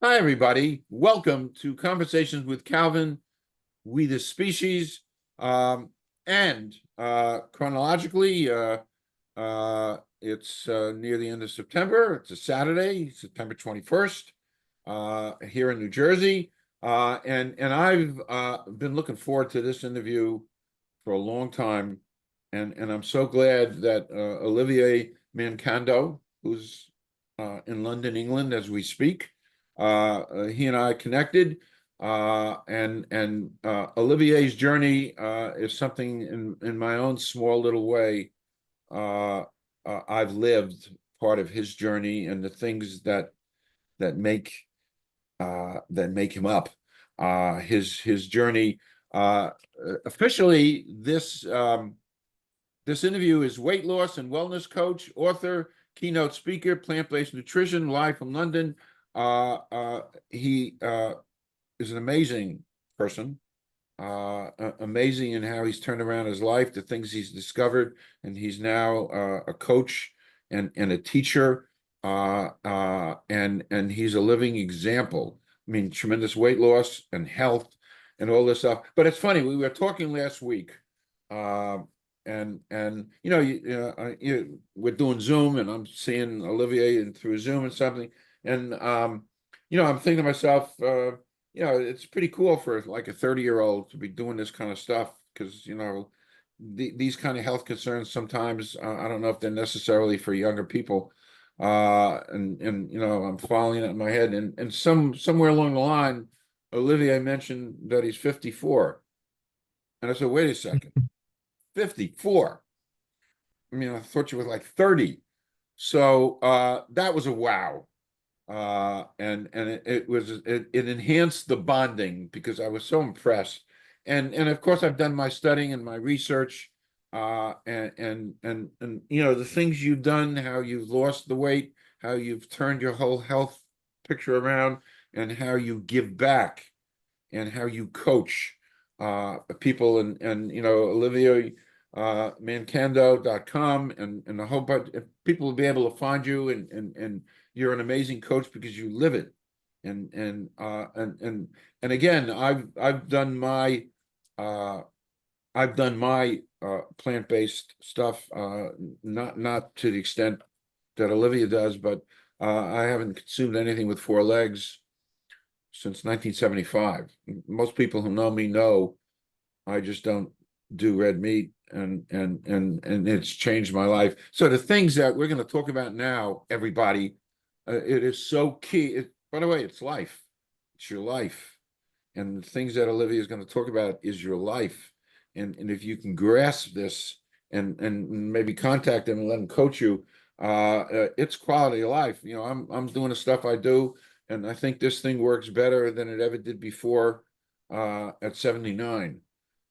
Hi, everybody. Welcome to Conversations with Calvin, We the Species. And chronologically, it's near the end of September. It's a Saturday, September 21st, here in New Jersey. And I've been looking forward to this interview for a long time. And I'm so glad that Olivier Mankondo, who's in London, England, as we speak, he and I connected, and Olivier's journey is something in my own small little way. Uh, I've lived part of his journey and the things that make him up. His journey. Officially, this interview is weight loss and wellness coach, author, keynote speaker, plant-based nutrition, live from London. He is an amazing person, amazing in how he's turned around his life, the things he's discovered, and he's now a coach and a teacher, and he's a living example. I mean, tremendous weight loss and health and all this stuff. But it's funny, we were talking last week, and we're doing Zoom, and I'm seeing Olivier and through Zoom and something, and I'm thinking to myself, it's pretty cool for like a 30-year-old to be doing this kind of stuff because these kind of health concerns sometimes I don't know if they're necessarily for younger people, and I'm following it in my head, and somewhere along the line, Olivier mentioned that he's 54, and I said, wait a second. 54. I mean, I thought you were like 30. So that was a wow. And it enhanced the bonding because I was so impressed. And of course I've done my studying and my research, and the things you've done, how you've lost the weight, how you've turned your whole health picture around, and how you give back and how you coach people, and Olivier Mankondo.com, and a whole bunch of people will be able to find you, and you're an amazing coach because you live it. And again, I've done my plant-based stuff, not to the extent that Olivia does, but I haven't consumed anything with four legs since 1975. Most people who know me know I just don't do red meat, and it's changed my life. So the things that we're going to talk about now, everybody, it is so key. By the way, it's life. It's your life. And the things that Olivia is going to talk about is your life. And if you can grasp this and maybe contact them and let them coach you, it's quality of life. I'm doing the stuff I do, and I think this thing works better than it ever did before at 79.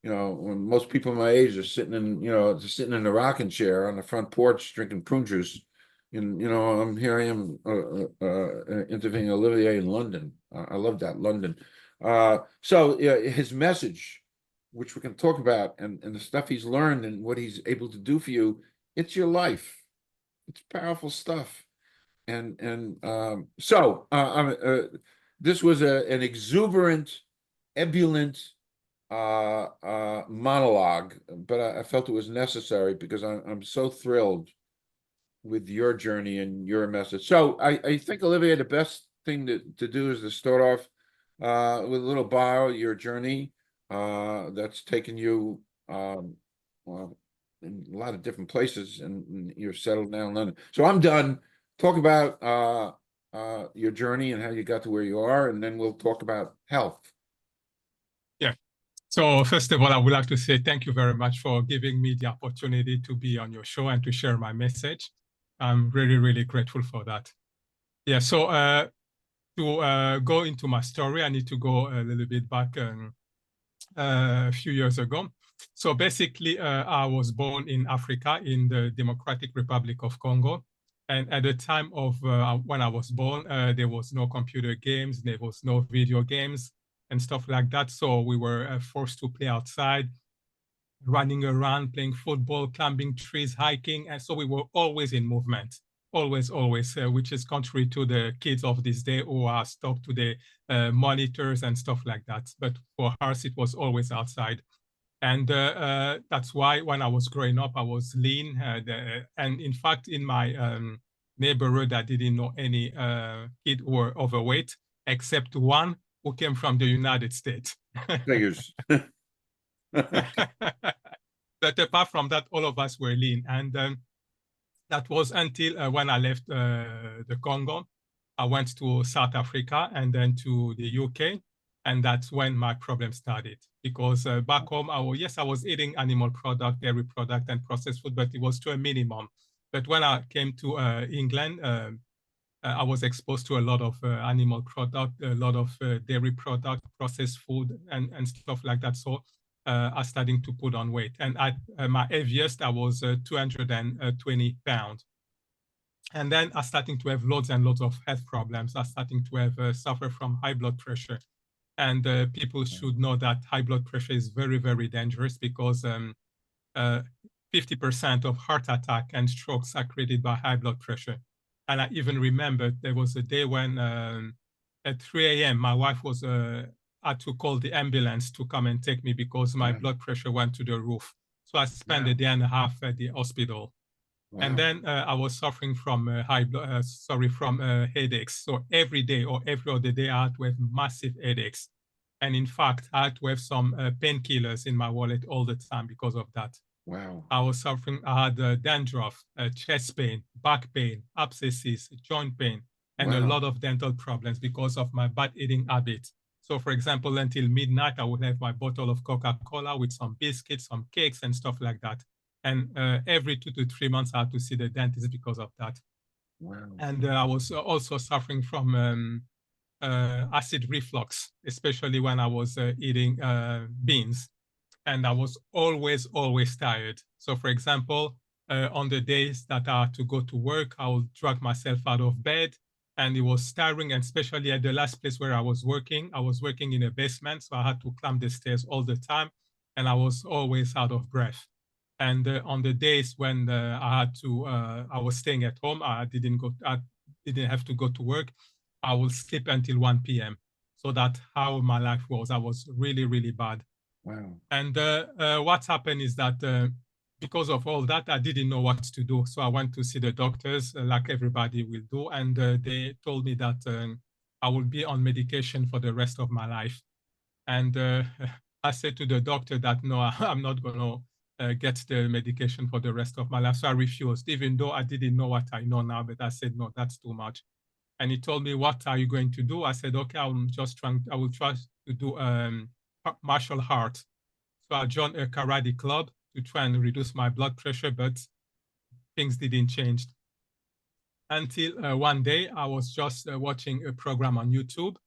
When most people my age are sitting in the rocking chair on the front porch drinking prune juice, and here I am interviewing Olivier in London. I love that, London. So his message, which we can talk about, and the stuff he's learned and what he's able to do for you, it's your life. It's powerful stuff. So this was an exuberant, ebullient monologue, but I felt it was necessary because I'm so thrilled with your journey and your message. So I think, Olivia, the best thing to do is to start off with a little bio, your journey that's taken you well, in a lot of different places, and you're settled now in London. So I'm done. Talk about your journey and how you got to where you are, and then we'll talk about health. Yeah. So first of all, I would like to say thank you very much for giving me the opportunity to be on your show and to share my message. I'm really, really grateful for that. Yeah, so to go into my story, I need to go a little bit back a few years ago. So basically, I was born in Africa, in the Democratic Republic of Congo. And at the time of when I was born, there was no computer games, there was no video games and stuff like that. So we were forced to play outside, running around, playing football, climbing trees, hiking. And so we were always in movement. always, which is contrary to the kids of this day who are stuck to the monitors and stuff like that. But for us, it was always outside. And that's why when I was growing up, I was lean. And in fact, in my neighborhood, I didn't know any kid who were overweight, except one who came from the United States. Figures. But apart from that, all of us were lean. And that was until when I left the Congo. I went to South Africa and then to the UK. And that's when my problem started. Because back home, I was eating animal product, dairy product, and processed food, but it was to a minimum. But when I came to England, I was exposed to a lot of animal product, a lot of dairy product, processed food, and stuff like that. So I started to put on weight. And at my heaviest, I was 220 pounds. And then I started to have loads and loads of health problems. I started to have suffer from high blood pressure. And people should know that high blood pressure is very, very dangerous because 50% of heart attack and strokes are created by high blood pressure. And I even remember there was a day when at 3 a.m. my wife was had to call the ambulance to come and take me because my blood pressure went to the roof. So I spent a day and a half at the hospital. Wow. And then I was suffering from headaches. So every day or every other day, I had to have massive headaches. And in fact, I had to have some painkillers in my wallet all the time because of that. Wow. I was suffering, I had dandruff, chest pain, back pain, abscesses, joint pain, and a lot of dental problems because of my bad eating habit. So for example, until midnight, I would have my bottle of Coca-Cola with some biscuits, some cakes and stuff like that. And every 2 to 3 months, I had to see the dentist because of that. Wow. And I was also suffering from acid reflux, especially when I was eating beans. And I was always tired. So for example, on the days that I had to go to work, I would drag myself out of bed and it was tiring. And especially at the last place where I was working in a basement. So I had to climb the stairs all the time and I was always out of breath. And on the days when I was staying at home, I didn't have to go to work. I will sleep until 1 p.m. So that's how my life was. I was really, really bad. Wow. And what's happened is that because of all that, I didn't know what to do. So I went to see the doctors like everybody will do. And they told me that I will be on medication for the rest of my life. And I said to the doctor that, no, I'm not going to get the medication for the rest of my life. So I refused, even though I didn't know what I know now, but I said, no, that's too much. And he told me, what are you going to do? I said, okay, I will try to do martial arts. So I joined a karate club to try and reduce my blood pressure, but things didn't change. Until one day, I was just watching a program on YouTube,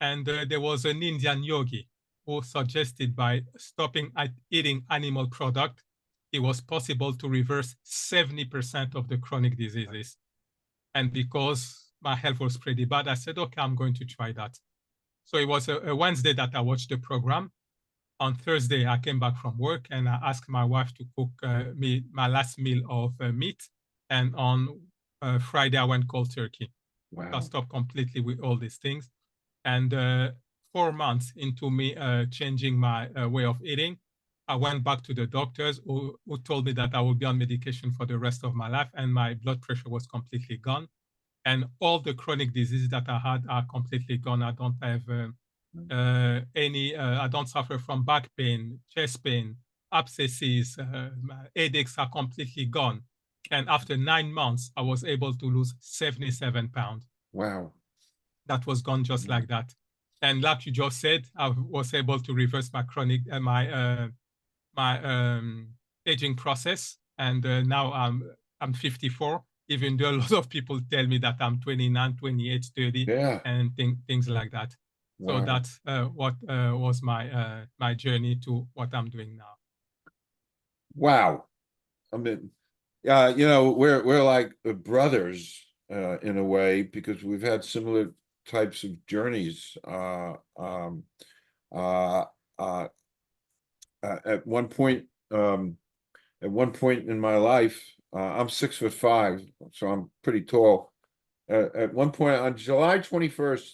and there was an Indian yogi who suggested by stopping eating animal product, it was possible to reverse 70% of the chronic diseases. And because my health was pretty bad, I said, okay, I'm going to try that. So it was a Wednesday that I watched the program. On Thursday, I came back from work and I asked my wife to cook me my last meal of meat. And on Friday, I went cold turkey. Wow. I stopped completely with all these things. And 4 months into me changing my way of eating, I went back to the doctors who told me that I would be on medication for the rest of my life and my blood pressure was completely gone. And all the chronic diseases that I had are completely gone. I don't have I don't suffer from back pain, chest pain, abscesses, headaches are completely gone. And after 9 months, I was able to lose 77 pounds. Wow. That was gone just like that. And like you just said, I was able to reverse my chronic, aging process. And now I'm 54, even though a lot of people tell me that I'm 29, 28, 30, and things like that. So that's what was my journey to what I'm doing now. Wow. I mean, you know, we're like brothers in a way because we've had similar types of journeys. At one point in my life, I'm 6'5", so I'm pretty tall. At one point on July 21st,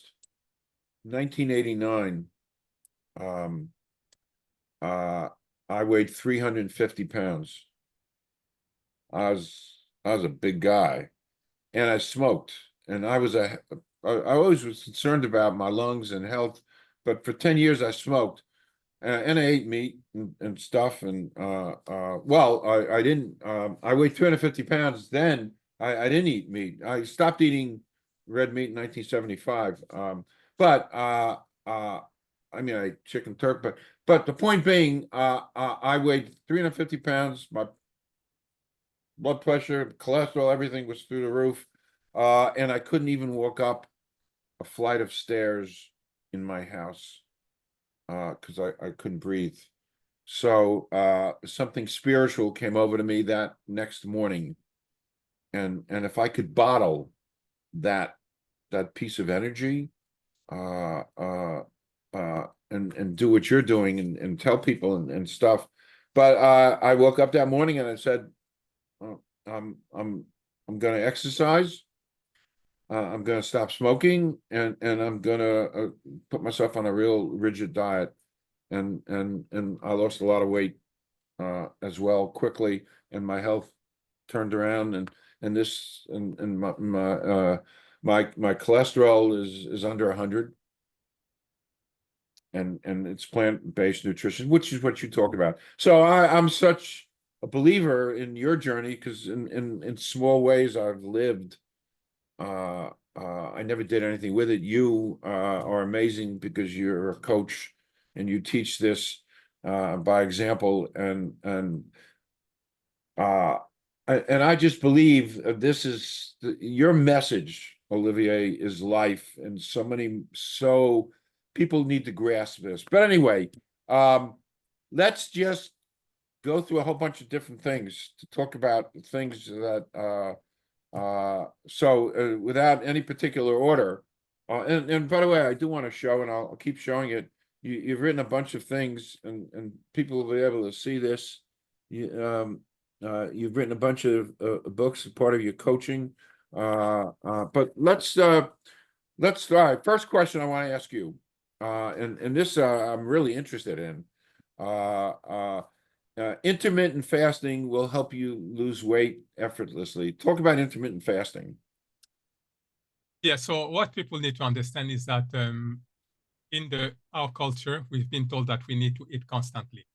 1989, um, I weighed 350 pounds. I was a big guy, and I smoked, and I always was concerned about my lungs and health, but for 10 years I smoked. And I ate meat and stuff. And well, I didn't. I weighed 350 pounds. Then I didn't eat meat. I stopped eating red meat in 1975. But I mean, I ate chicken turk. But the point being, I weighed 350 pounds. My blood pressure, cholesterol, everything was through the roof. And I couldn't even walk up a flight of stairs in my house because I couldn't breathe. So something spiritual came over to me that next morning, and if I could bottle that piece of energy, and do what you're doing and tell people and stuff. But I woke up that morning and I said, oh, I'm going to exercise. I'm going to stop smoking, and I'm going to put myself on a real rigid diet. And I lost a lot of weight as well quickly, and my health turned around, and my cholesterol is under 100, and it's plant-based nutrition, which is what you talk about. So I'm such a believer in your journey, because in small ways I've lived. I never did anything with it. You are amazing because you're a coach and you teach this by example, uh, and I just believe this is your message, Olivier, is life, and so people need to grasp this. But anyway, let's just go through a whole bunch of different things to talk about things that so without any particular order, and by the way, I do want to show, and I'll keep showing it. You've written a bunch of things, and people will be able to see this. You've written a bunch of books as part of your coaching. But let's start. First question I want to ask you, and this I'm really interested in. Intermittent fasting will help you lose weight effortlessly. Talk about intermittent fasting. Yeah, so what people need to understand is that in our culture, we've been told that we need to eat constantly.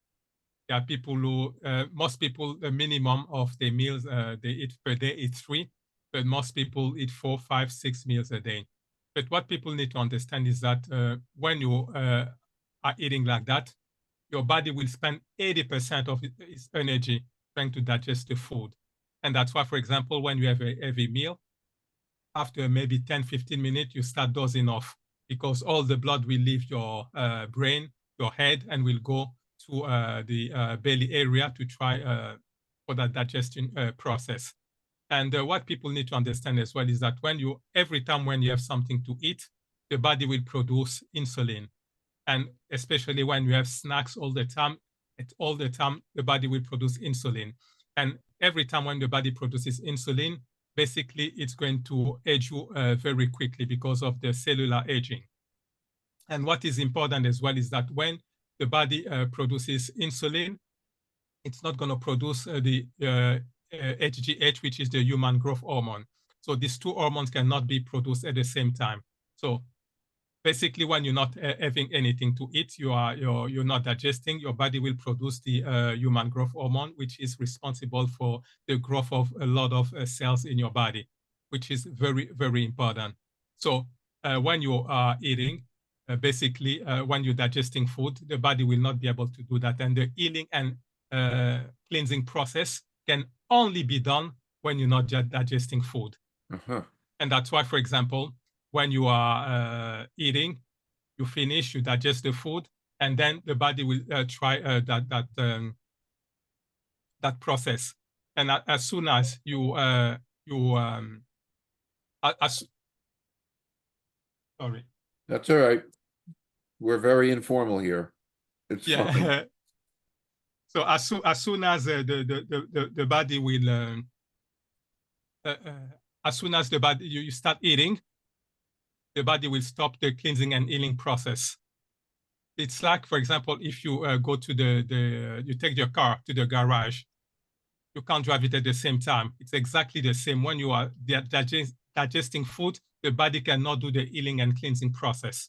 There are people who, most people, the minimum of their meals they eat per day is 3, but most people eat 4, 5, 6 meals a day. But what people need to understand is that when you are eating like that, your body will spend 80% of its energy trying to digest the food. And that's why, for example, when you have a heavy meal, after maybe 10, 15 minutes, you start dozing off, because all the blood will leave your brain, your head, and will go to the belly area to try for that digestion process. And what people need to understand as well is that every time when you have something to eat, the body will produce insulin. And especially when you have snacks all the time, the body will produce insulin. And every time when the body produces insulin, basically it's going to age you very quickly because of the cellular aging. And what is important as well is that when the body produces insulin, it's not going to produce the HGH, which is the human growth hormone. So these two hormones cannot be produced at the same time. So basically, when you're not having anything to eat, you're not digesting, your body will produce the human growth hormone, which is responsible for the growth of a lot of cells in your body, which is very, very important. So when you are eating, basically, when you're digesting food, the body will not be able to do that. And the healing and cleansing process can only be done when you're not digesting food. Uh-huh. And that's why, for example, when you are eating, you finish, you digest the food, and then the body will try that process. And as soon as you sorry. That's all right. We're very informal here. It's fine. So as soon as the body will as soon as the body you start eating, the body will stop the cleansing and healing process. It's like, for example, if you go to you take your car to the garage, you can't drive it at the same time. It's exactly the same. When you are digesting food, the body cannot do the healing and cleansing process.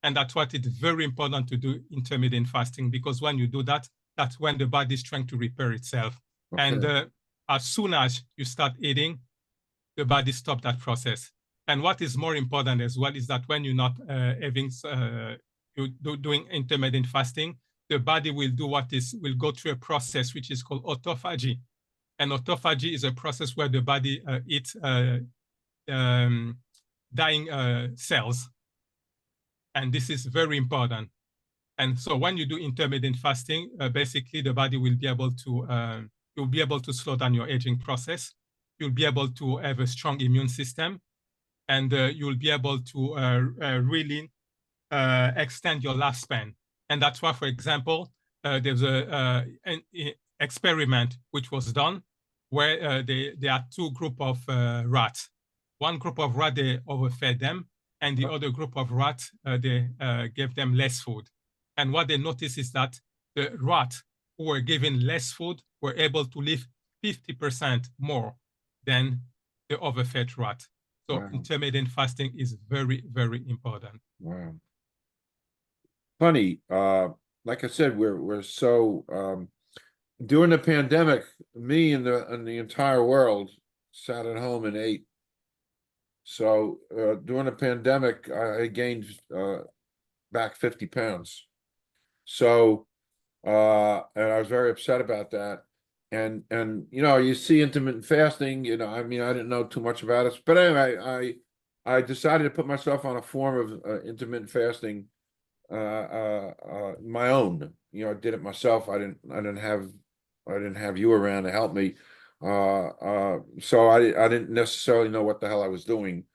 And that's what it's very important to do intermittent fasting, because when you do that, that's when the body is trying to repair itself. Okay. And as soon as you start eating, the body stops that process. And what is more important as well is that when you're not doing intermittent fasting, the body will will go through a process which is called autophagy. And autophagy is a process where the body eats dying cells. And this is very important. And so when you do intermittent fasting, basically the body will be able to, you'll be able to slow down your aging process. You'll be able to have a strong immune system, and you'll be able to really extend your lifespan. And that's why, for example, there's an experiment which was done where there are two groups of rats. One group of rats, they overfed them, and the other group of rats, they gave them less food. And what they noticed is that the rats who were given less food were able to live 50% more than the overfed rat. So Wow. intermittent fasting is very, very important. Wow. Funny, like I said, we're so during the pandemic, me and the entire world sat at home and ate. So during the pandemic, I gained back 50 pounds. So and I was very upset about that. And you know, you see intermittent fasting, you know, I mean, I didn't know too much about it, but anyway, I decided to put myself on a form of intermittent fasting, my own. You know, I did it myself. I didn't have you around to help me. So I didn't necessarily know what the hell I was doing,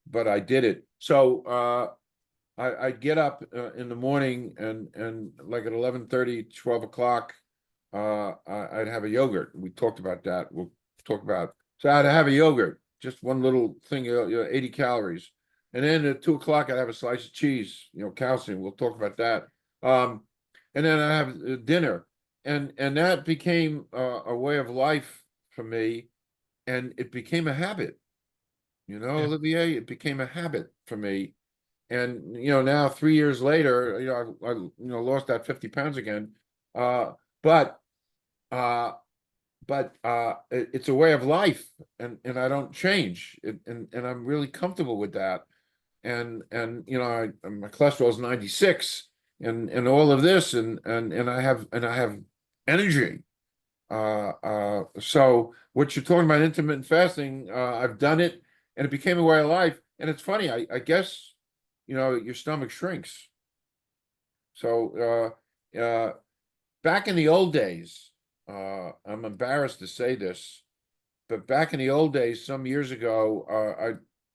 but I did it. So I'd get up in the morning and like at 11:30, 12 o'clock, I'd have a yogurt. We talked about that. We'll talk about. So I'd have a yogurt, just one little thing, 80 calories. And then at 2 o'clock, I'd have a slice of cheese, you know, calcium. We'll talk about that. And then I have dinner. And that became a way of life for me. And it became a habit. You know, Yeah. Olivier, it became a habit for me. And, you know, now 3 years later, you know, I you know, lost that 50 pounds again. But it's a way of life, and I don't change it, and I'm really comfortable with that. And you know, my cholesterol is 96, and all of this, and I have energy. So what you're talking about, intermittent fasting, I've done it, and it became a way of life. And it's funny, I guess, you know, your stomach shrinks. So back in the old days, I'm embarrassed to say this, but back in the old days, some years ago,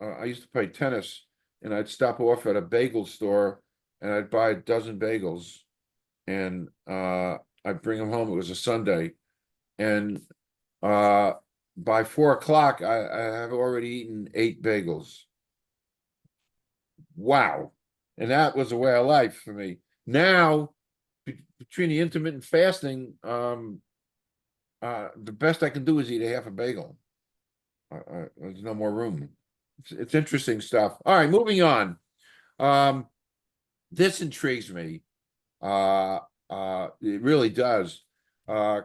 I used to play tennis, and I'd stop off at a bagel store, and I'd buy a dozen bagels, and I'd bring them home. It was a Sunday, and by 4 o'clock, I have already eaten 8 bagels. Wow. And that was a way of life for me. Now, between the intermittent fasting, the best I can do is eat a half a bagel. There's no more room. It's interesting stuff. All right, moving on. This intrigues me. It really does.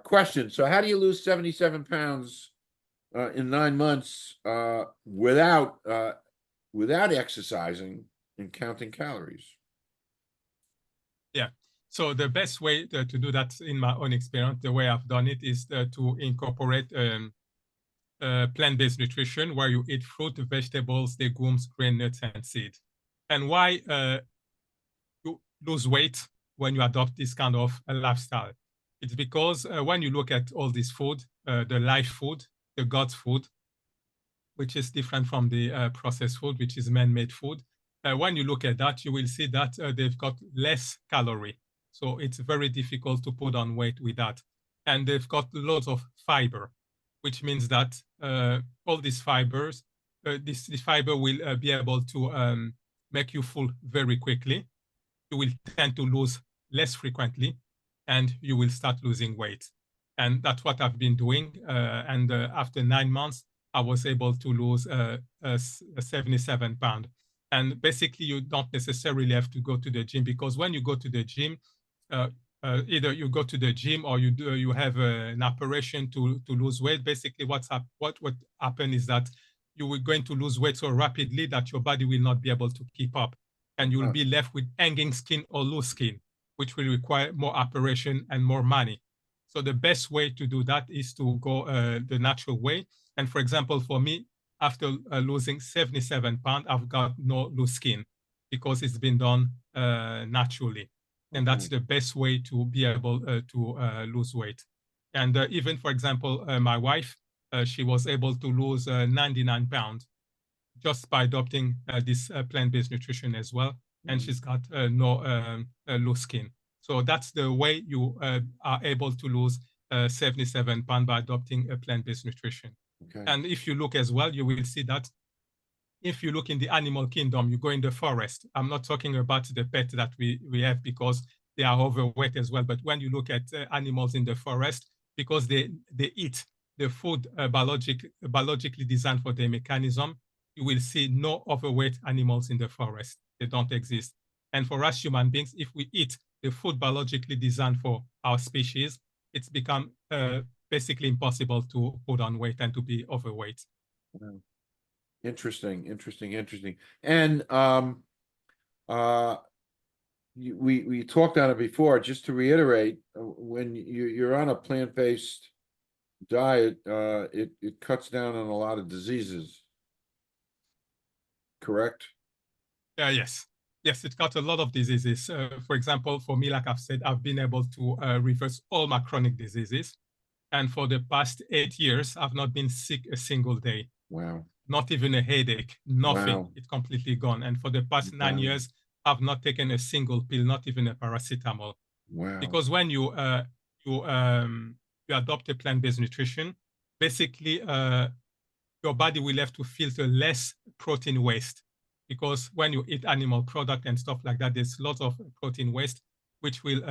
Question. So how do you lose 77 pounds in 9 months without exercising and counting calories? Yeah. So the best way to do that, in my own experience, the way I've done it is to incorporate plant-based nutrition, where you eat fruit, vegetables, legumes, grain, nuts, and seeds. And why you lose weight when you adopt this kind of a lifestyle? It's because when you look at all this food, the live food, the God's food, which is different from the processed food, which is man-made food, when you look at that, you will see that they've got less calorie. So it's very difficult to put on weight with that. And they've got lots of fiber. which means that all these fibers, this fiber will be able to make you full very quickly. You will tend to lose less frequently, and you will start losing weight. And that's what I've been doing. And after 9 months, I was able to lose 77 pounds. And basically, you don't necessarily have to go to the gym, because when you go to the gym, either you go to the gym or you have an operation to lose weight. Basically, what happen is that you are going to lose weight so rapidly that your body will not be able to keep up, and you will be left with hanging skin or loose skin, which will require more operation and more money. So the best way to do that is to go the natural way. And for example, for me, after losing 77 pounds, I've got no loose skin because it's been done naturally. And that's the best way to be able to lose weight. And even, for example, my wife, she was able to lose 99 pounds just by adopting this plant-based nutrition as well. And she's got no loose skin. So that's the way you are able to lose 77 pounds by adopting a plant-based nutrition. And if you look as well, you will see that if you look in the animal kingdom, you go in the forest. I'm not talking about the pet that we have because they are overweight as well. But when you look at animals in the forest, because they eat the food biologically designed for their mechanism, you will see no overweight animals in the forest. They don't exist. And for us human beings, if we eat the food biologically designed for our species, it's become basically impossible to put on weight and to be overweight. Wow. Interesting. And we talked on it before. Just to reiterate, when you're on a plant-based diet, it cuts down on a lot of diseases. Correct? Yes, it got a lot of diseases. For example, for me, like I've said, I've been able to reverse all my chronic diseases. And for the past 8 years, I've not been sick a single day. Wow. Not even a headache, nothing. Wow. It's completely gone. And for the past 9 years, I've not taken a single pill, not even a paracetamol. Wow. Because when you adopt a plant-based nutrition, basically your body will have to filter less protein waste. Because when you eat animal product and stuff like that, there's lots of protein waste, which will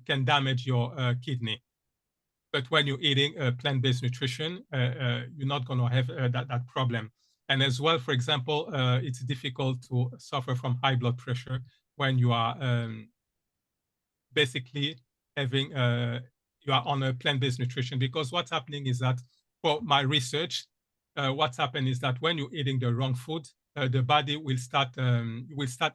can damage your kidney. But when you're eating plant-based nutrition, you're not going to have that problem. And as well, for example, it's difficult to suffer from high blood pressure when you are basically having, you are on a plant-based nutrition. Because what's happening is that, for my research, what's happened is that when you're eating the wrong food, the body will start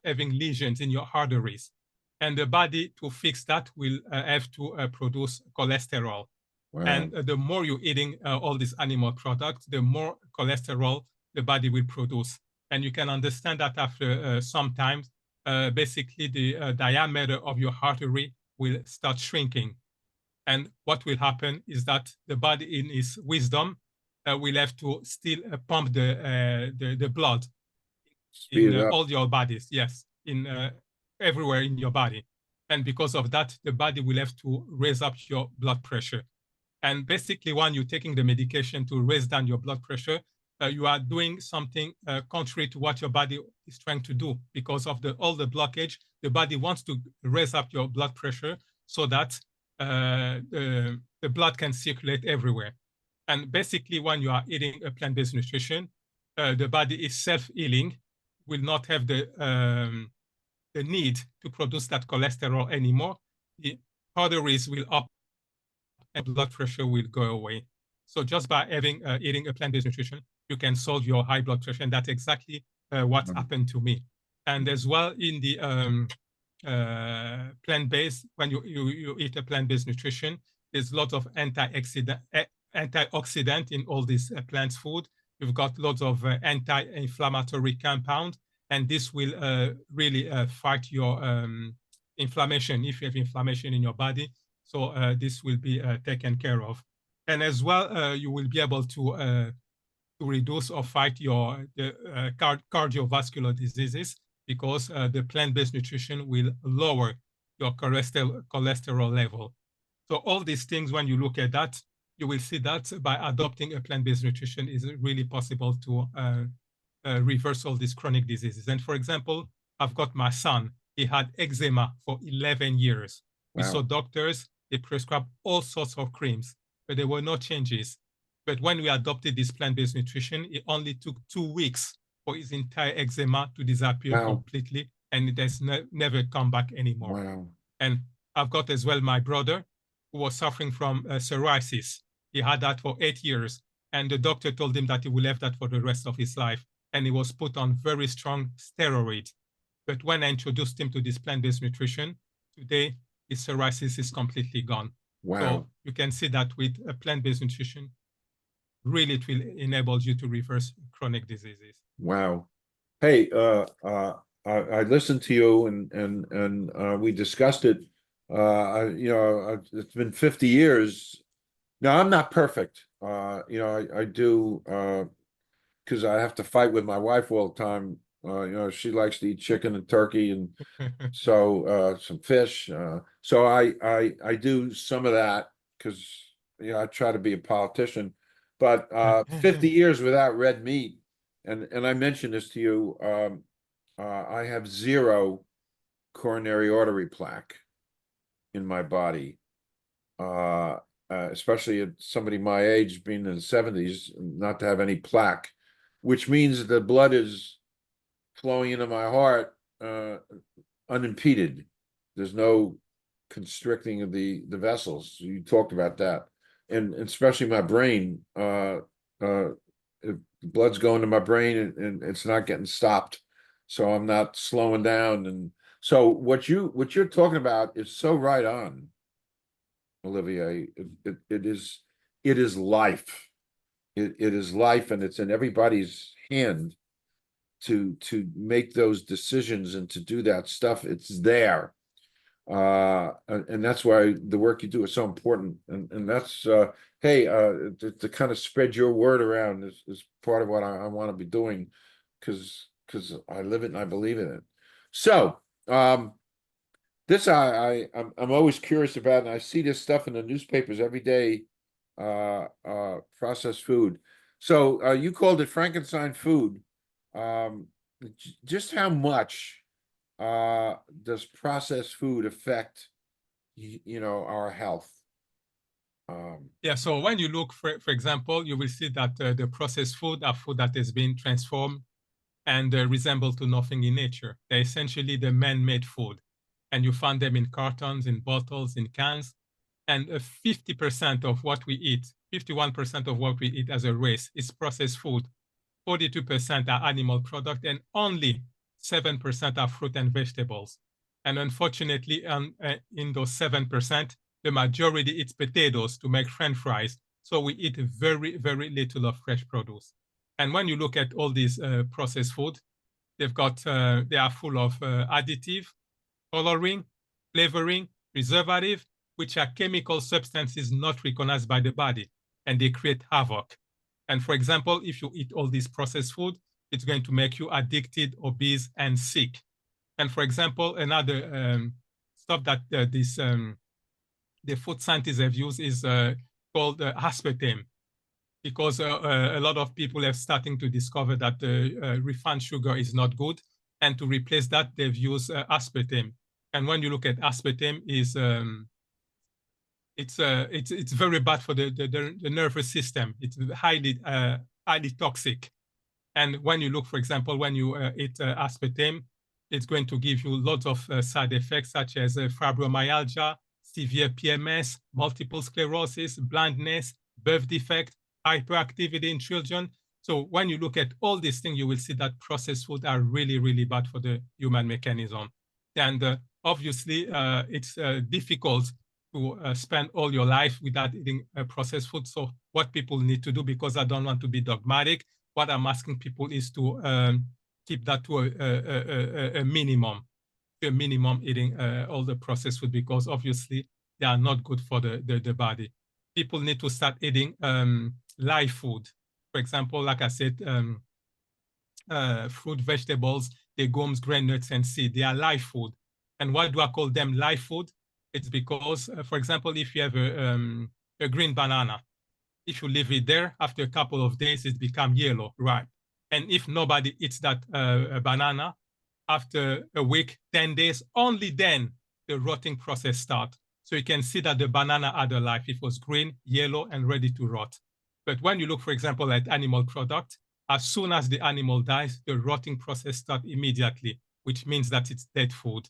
having lesions in your arteries. And the body, to fix that, will have to produce cholesterol. Wow. And the more you're eating all these animal products, the more cholesterol the body will produce. And you can understand that after some time, basically the diameter of your artery will start shrinking. And what will happen is that the body, in its wisdom, will have to still pump the blood in all your bodies, yes, in everywhere in your body. And because of that, the body will have to raise up your blood pressure. And basically, when you're taking the medication to raise down your blood pressure, you are doing something contrary to what your body is trying to do. Because of all the blockage, the body wants to raise up your blood pressure so that the blood can circulate everywhere. And basically, when you are eating a plant-based nutrition, the body is self-healing, will not have the need to produce that cholesterol anymore. The arteries will up and blood pressure will go away. So just by having eating a plant-based nutrition, you can solve your high blood pressure. And that's exactly what happened to me. And as well, in the plant-based, when you eat a plant-based nutrition, there's a lot of antioxidant in all this plant food. You've got lots of anti-inflammatory compound, and this will really fight your inflammation if you have inflammation in your body. So this will be taken care of. And as well, you will be able to reduce or fight the cardiovascular diseases, because the plant-based nutrition will lower your cholesterol level. So all these things, when you look at that, you will see that by adopting a plant-based nutrition is really possible to reverse all these chronic diseases. And for example, I've got my son. He had eczema for 11 years. We saw Wow. doctors, they prescribed all sorts of creams, but there were no changes. But when we adopted this plant-based nutrition, it only took 2 weeks for his entire eczema to disappear Wow. completely, and it has never come back anymore. Wow. And I've got as well my brother who was suffering from psoriasis. He had that for 8 years, and the doctor told him that he will have that for the rest of his life. And he was put on very strong steroids. But when I introduced him to this plant-based nutrition, today his psoriasis is completely gone. Wow. So you can see that with a plant-based nutrition, really it will enable you to reverse chronic diseases. Wow. Hey, I listened to you and we discussed it. It's been 50 years. Now I'm not perfect. I do because I have to fight with my wife all the time. She likes to eat chicken and turkey and so some fish. So I do some of that because I try to be a politician. But 50 years without red meat, and I mentioned this to you, I have 0 coronary artery plaque in my body. Especially at somebody my age, being in the 70s, not to have any plaque, which means the blood is flowing into my heart unimpeded. There's no constricting of the vessels. You talked about that, and especially my brain. If the blood's going to my brain and it's not getting stopped, so I'm not slowing down. And so what you're talking about is so right on, Olivier. It is life. It is life, and it's in everybody's hand to make those decisions and to do that stuff. It's there. And that's why the work you do is so important. And that's hey, to kind of spread your word around is part of what I want to be doing, because I live it and I believe in it. So this I'm always curious about, and I see this stuff in the newspapers every day. Processed food. So you called it Frankenstein food. Just how much does processed food affect our health? Yeah, so when you look, for example, you will see that the processed food are food that has been transformed and resemble to nothing in nature. They're essentially the man-made food. And you find them in cartons, in bottles, in cans. And 50% of what we eat, 51% of what we eat as a race is processed food. 42% are animal product, and only 7% are fruit and vegetables. And unfortunately, in those 7%, the majority eats potatoes to make French fries. So we eat very, very little of fresh produce. And when you look at all these processed food, they are full of additive, coloring, flavoring, preservative, which are chemical substances not recognized by the body, and they create havoc. And for example, if you eat all this processed food, it's going to make you addicted, obese, and sick. And for example, another stuff that the food scientists have used is called aspartame, because a lot of people are starting to discover that refined sugar is not good. And to replace that, they've used aspartame. And when you look at aspartame, it's very bad for the nervous system. It's highly toxic. And when you look, for example, when you eat aspartame, it's going to give you lots of side effects such as fibromyalgia, severe PMS, multiple sclerosis, blindness, birth defect, hyperactivity in children. So when you look at all these things, you will see that processed food are really, really bad for the human mechanism. And obviously, it's difficult to spend all your life without eating processed food. So what people need to do, because I don't want to be dogmatic, what I'm asking people is to keep that to a minimum eating all the processed food, because obviously they are not good for the body. People need to start eating live food. For example, like I said, fruit, vegetables, legumes, grain, nuts, and seeds, they are live food. And why do I call them live food? It's because, for example, if you have a green banana, If you leave it there, after a couple of days, it becomes yellow, ripe. And if nobody eats that banana, after a week, 10 days, only then the rotting process starts. So you can see that the banana had a life. It was green, yellow, and ready to rot. But when you look, for example, at animal product, as soon as the animal dies, the rotting process starts immediately, which means that it's dead food.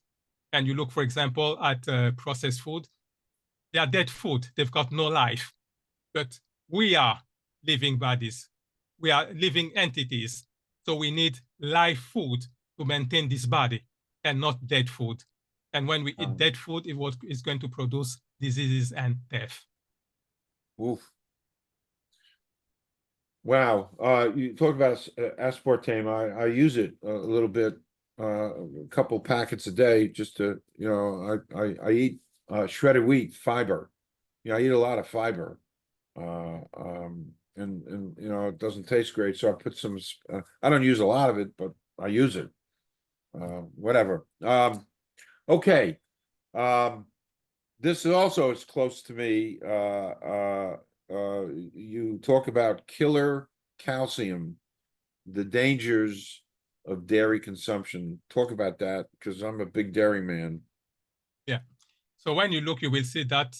And you look, for example, at processed food, they are dead food. They've got no life. But we are living bodies. We are living entities. So we need live food to maintain this body and not dead food. And when we eat dead food, it's going to produce diseases and death. Oof. Wow. You talk about aspartame. I use it a little bit, a couple packets a day, just to, I eat shredded wheat fiber. I eat a lot of fiber. And it doesn't taste great, so I put some. I don't use a lot of it, but I use it. Whatever. Okay. This is also is close to me. You talk about killer calcium, the dangers of dairy consumption. Talk about that, because I'm a big dairy man. Yeah. So when you look, you will see that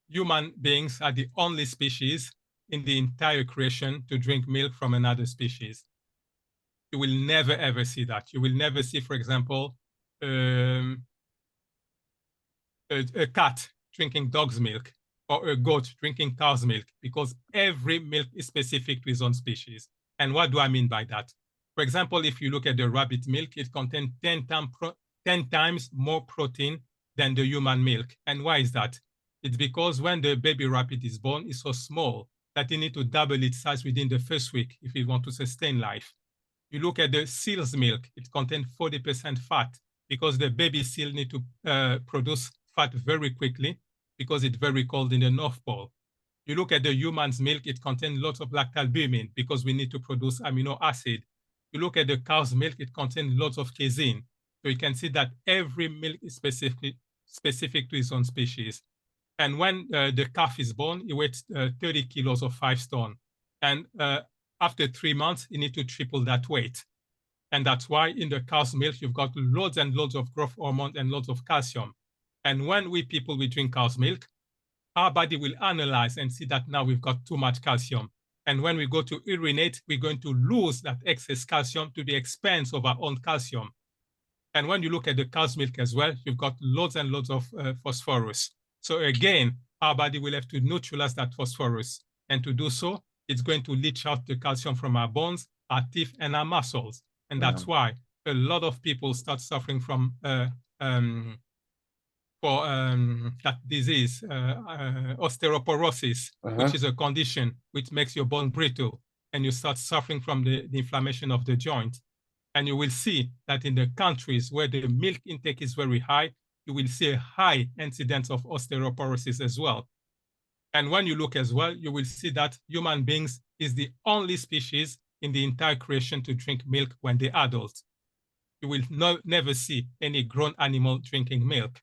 human beings are the only species in the entire creation to drink milk from another species. You will never, ever see that. You will never see, for example, a cat drinking dog's milk or a goat drinking cow's milk, because every milk is specific to its own species. And what do I mean by that? For example, if you look at the rabbit milk, it contains 10 times more protein than the human milk. And why is that? It's because when the baby rabbit is born, it's so small that it needs to double its size within the first week if it wants to sustain life. You look at the seal's milk, it contains 40% fat, because the baby seal need to produce fat very quickly because it's very cold in the North Pole. You look at the human's milk, it contains lots of lactalbumin because we need to produce amino acid. You look at the cow's milk, it contains lots of casein. So you can see that every milk is specific to its own species. And when the calf is born, it weighs 30 kilos or 5 stone. And after 3 months, you need to triple that weight. And that's why in the cow's milk, you've got loads and loads of growth hormone and loads of calcium. And when we drink cow's milk, our body will analyze and see that now we've got too much calcium. And when we go to urinate, we're going to lose that excess calcium to the expense of our own calcium. And when you look at the cow's milk as well, you've got loads and loads of phosphorus. So again, our body will have to neutralize that phosphorus. And to do so, it's going to leach out the calcium from our bones, our teeth, and our muscles. And that's why a lot of people start suffering from that disease, osteoporosis, which is a condition which makes your bone brittle, and you start suffering from the inflammation of the joint. And you will see that in the countries where the milk intake is very high, you will see a high incidence of osteoporosis as well. And when you look as well, you will see that human beings is the only species in the entire creation to drink milk when they're adults. You will never see any grown animal drinking milk,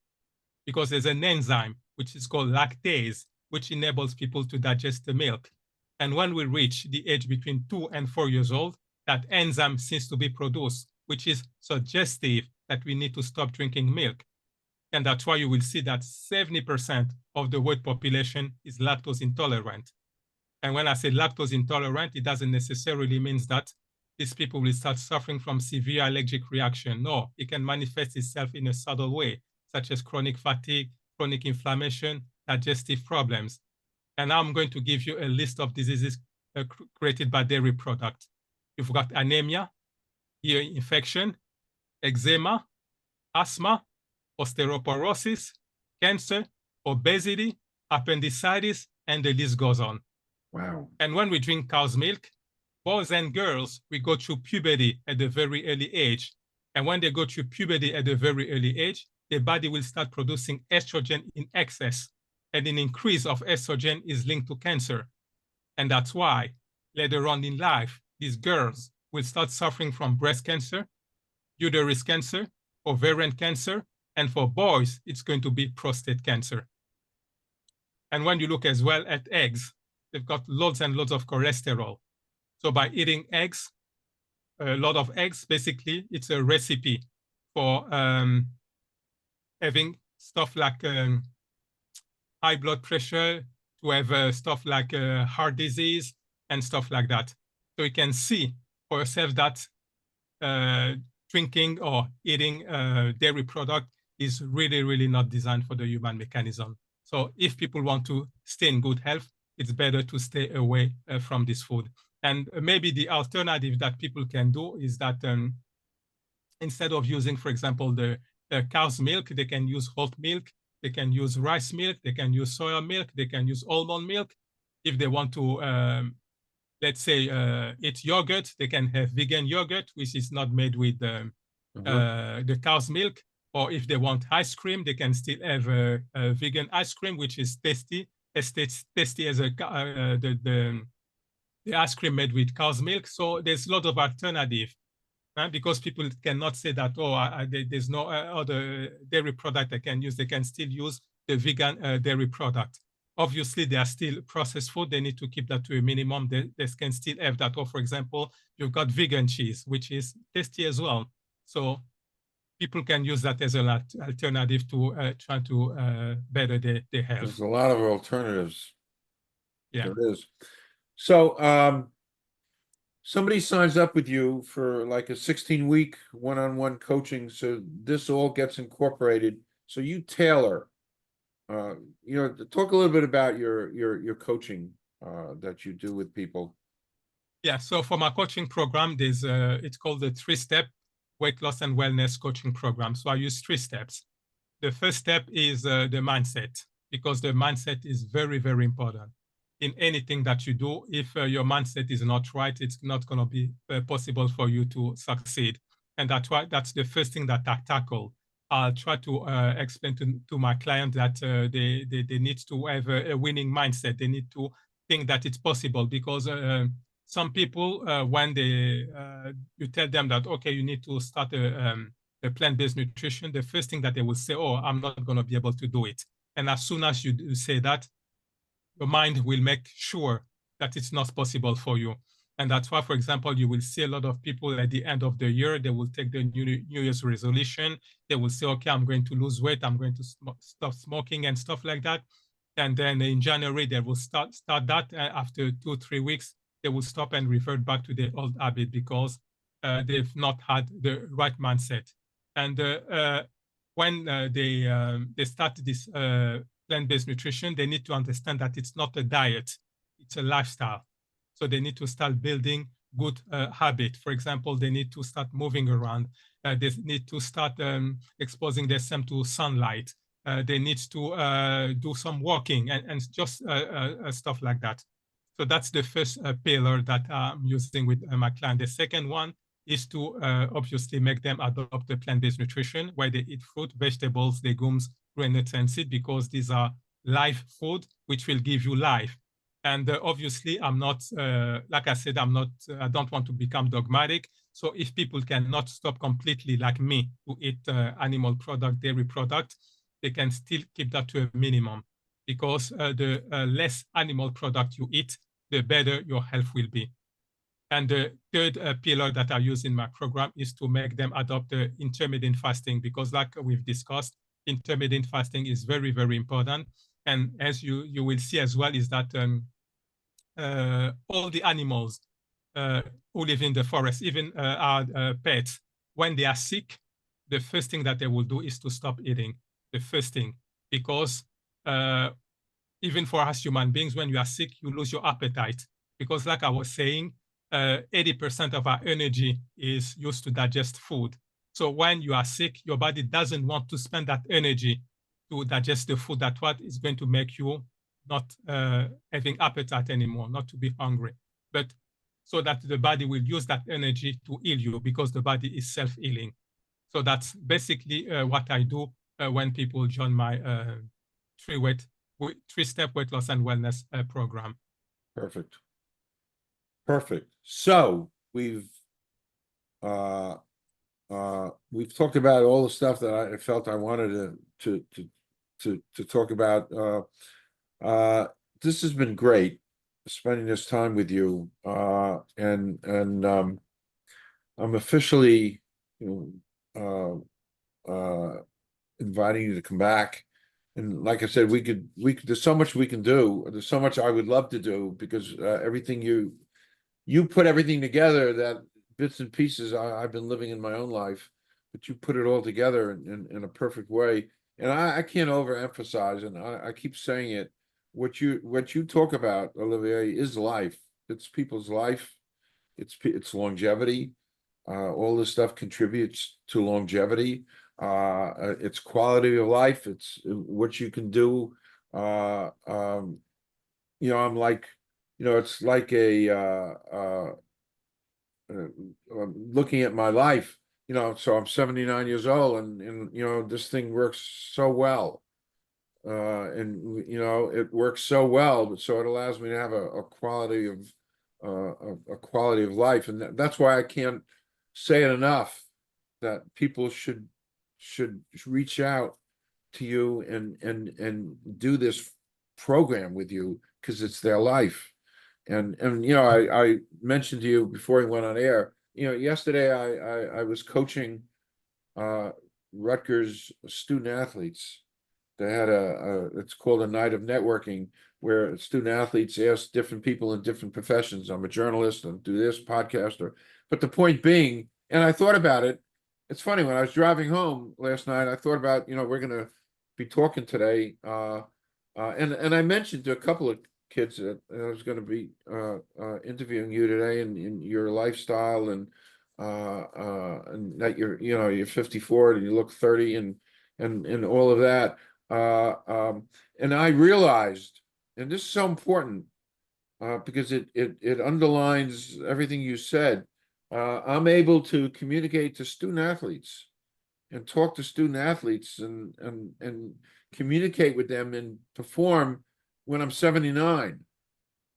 because there's an enzyme which is called lactase, which enables people to digest the milk. And when we reach the age between 2 and 4 years old, that enzyme seems to be produced, which is suggestive that we need to stop drinking milk. And that's why you will see that 70% of the world population is lactose intolerant. And when I say lactose intolerant, it doesn't necessarily mean that these people will start suffering from severe allergic reaction. No, it can manifest itself in a subtle way, such as chronic fatigue, chronic inflammation, digestive problems. And now I'm going to give you a list of diseases created by dairy products. You've got anemia, ear infection, eczema, asthma, osteoporosis, cancer, obesity, appendicitis, and the list goes on. Wow. And when we drink cow's milk, boys and girls, we go through puberty at a very early age. And when they go through puberty at a very early age, their body will start producing estrogen in excess. And an increase of estrogen is linked to cancer. And that's why later on in life, these girls will start suffering from breast cancer, uterus cancer, ovarian cancer, and for boys, it's going to be prostate cancer. And when you look as well at eggs, they've got loads and loads of cholesterol. So by eating eggs, a lot of eggs, basically, it's a recipe for having stuff like high blood pressure, to have stuff like heart disease and stuff like that. So you can see for yourself that drinking or eating dairy product is really, really not designed for the human mechanism. So if people want to stay in good health, it's better to stay away from this food. And maybe the alternative that people can do is that instead of using, for example, the cow's milk, they can use whole milk, they can use rice milk, they can use soya milk, they can use almond milk. If they want to, let's say, eat yogurt, they can have vegan yogurt, which is not made with the cow's milk. Or if they want ice cream, they can still have a vegan ice cream, which is tasty, as tasty as the ice cream made with cow's milk. So there's a lot of alternative. Because people cannot say that, oh, there's no other dairy product I can use. They can still use the vegan dairy product. Obviously, they are still processed food. They need to keep that to a minimum. They can still have that. Or, for example, you've got vegan cheese, which is tasty as well. So people can use that as an alternative to try to better their health. There's a lot of alternatives. Yeah. There is. So, somebody signs up with you for like a 16-week one-on-one coaching, so this all gets incorporated. So you tailor, talk a little bit about your coaching that you do with people. Yeah, so for my coaching program, there's it's called the 3-step weight loss and wellness coaching program. So I use 3 steps. The first step is the mindset, because the mindset is very, very important in anything that you do. If your mindset is not right, it's not going to be possible for you to succeed. And that's the first thing that I tackle. I'll try to explain to my client that they need to have a winning mindset. They need to think that it's possible, because some people, when you tell them that, okay, you need to start a plant-based nutrition, the first thing that they will say, oh, I'm not going to be able to do it. And as soon as you say that, your mind will make sure that it's not possible for you. And that's why, for example, you will see a lot of people at the end of the year, they will take the New Year's resolution. They will say, okay, I'm going to lose weight. I'm going to stop smoking and stuff like that. And then in January, they will start that. After 2-3 weeks, they will stop and revert back to their old habit, because they've not had the right mindset. And when they start this plant-based nutrition, they need to understand that it's not a diet, it's a lifestyle. So they need to start building good habit. For example, they need to start moving around. They need to start exposing themselves to sunlight. They need to do some walking and just stuff like that. So that's the first pillar that I'm using with my client. The second one is to obviously make them adopt the plant-based nutrition, where they eat fruit, vegetables, legumes, grain, nuts, and seeds, because these are live food, which will give you life. And obviously, I'm not, like I said, I don't want to become dogmatic. So if people cannot stop completely, like me, to eat animal product, dairy product, they can still keep that to a minimum, because the less animal product you eat, the better your health will be. And the third pillar that I use in my program is to make them adopt the intermittent fasting, because like we've discussed, intermittent fasting is very, very important. And as you will see as well, is that all the animals who live in the forest, even our pets, when they are sick, the first thing that they will do is to stop eating, the first thing, because even for us human beings, when you are sick, you lose your appetite, because like I was saying, 80% of our energy is used to digest food. So when you are sick, your body doesn't want to spend that energy to digest the food. That's what is going to make you not having appetite anymore, not to be hungry, but so that the body will use that energy to heal you, because the body is self-healing. So that's basically what I do when people join my 3-step weight loss and wellness program. Perfect. Perfect. So we've talked about all the stuff that I felt I wanted to talk about. This has been great. spending this time with you. I'm officially, you know, inviting you to come back. And like I said, we could, there's so much we can do. There's so much I would love to do because everything you put everything together, that bits and pieces I've been living in my own life, but you put it all together in a perfect way. And I can't overemphasize, and I keep saying it, what you talk about, Olivier, is life. It's people's life. It's longevity. All this stuff contributes to longevity. It's quality of life. It's what you can do. I'm like, it's like looking at my life, so I'm 79 years old, and this thing works so well. It works so well, but so it allows me to have a quality of a quality of life, and that's why I can't say it enough that people should reach out to you and do this program with you because it's their life. And I mentioned to you before we went on air, yesterday I was coaching Rutgers student athletes. They had it's called a night of networking, where student athletes ask different people in different professions. I'm a journalist, and do this podcaster. But the point being, and I thought about it, it's funny, when I was driving home last night, I thought about, we're gonna be talking today. And I mentioned to a couple of kids that I was going to be interviewing you today, and your lifestyle, and that you're 54 and you look 30, and all of that. And I realized, and this is so important because it underlines everything you said. I'm able to communicate to student athletes and talk to student athletes and communicate with them and perform when I'm 79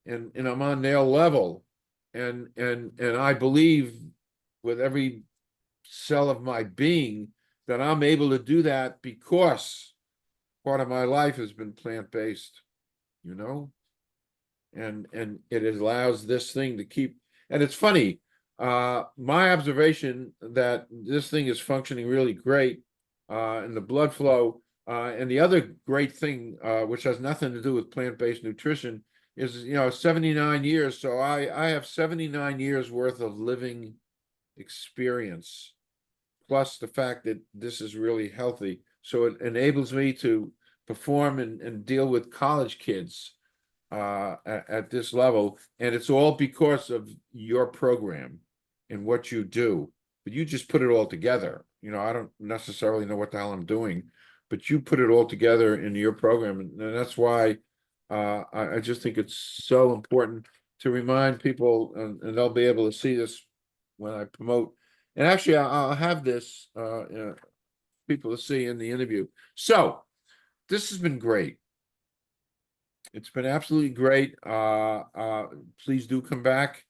and I'm on their level. And I believe with every cell of my being that I'm able to do that because part of my life has been plant-based, and it allows this thing to keep. And it's funny, my observation that this thing is functioning really great in the blood flow. And the other great thing, which has nothing to do with plant-based nutrition, is 79 years. So I have 79 years worth of living experience, plus the fact that this is really healthy. So it enables me to perform and deal with college kids at this level, and it's all because of your program and what you do. But you just put it all together. I don't necessarily know what the hell I'm doing, but you put it all together in your program, and that's why I just think it's so important to remind people, and they'll be able to see this when I promote. And actually, I'll have this people to see in the interview. So this has been great. It's been absolutely great. Please do come back.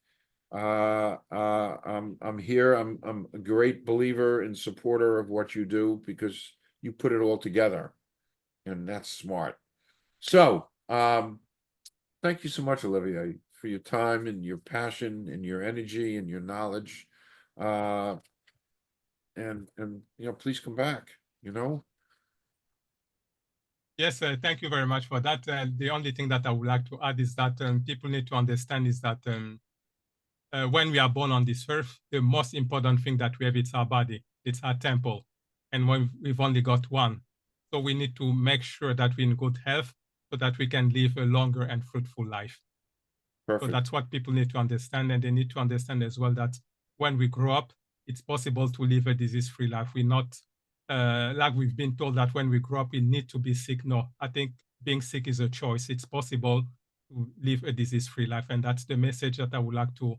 I'm here. I'm a great believer and supporter of what you do because you put it all together, and that's smart. So, thank you so much, Olivier, for your time and your passion and your energy and your knowledge. And please come back. Yes, thank you very much for that. The only thing that I would like to add is that people need to understand is that when we are born on this earth, the most important thing that we have is our body. It's our temple. And when we've only got one. So we need to make sure that we're in good health so that we can live a longer and fruitful life. Perfect. So that's what people need to understand. And they need to understand as well that when we grow up, it's possible to live a disease-free life. We're not, like we've been told that when we grow up, we need to be sick. No, I think being sick is a choice. It's possible to live a disease-free life. And that's the message that I would like to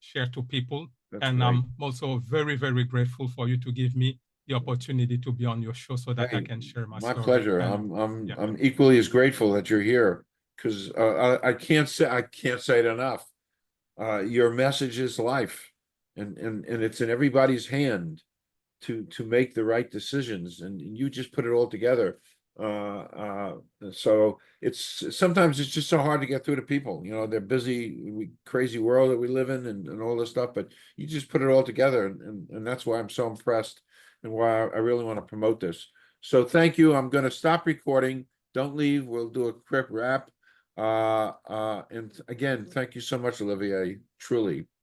share to people. That's and great. I'm also very, very grateful for you to give me the opportunity to be on your show so that I can share my story. My pleasure. And, I'm equally as grateful that you're here, because I can't say it enough. Your message is life, and it's in everybody's hand to make the right decisions, and you just put it all together. So sometimes it's just so hard to get through to people, you know, they're busy, crazy world that we live in and all this stuff, but you just put it all together and that's why I'm so impressed and why I really want to promote this. So thank you. I'm going to stop recording. Don't leave. We'll do a quick wrap. And again, thank you so much, Olivier. Truly.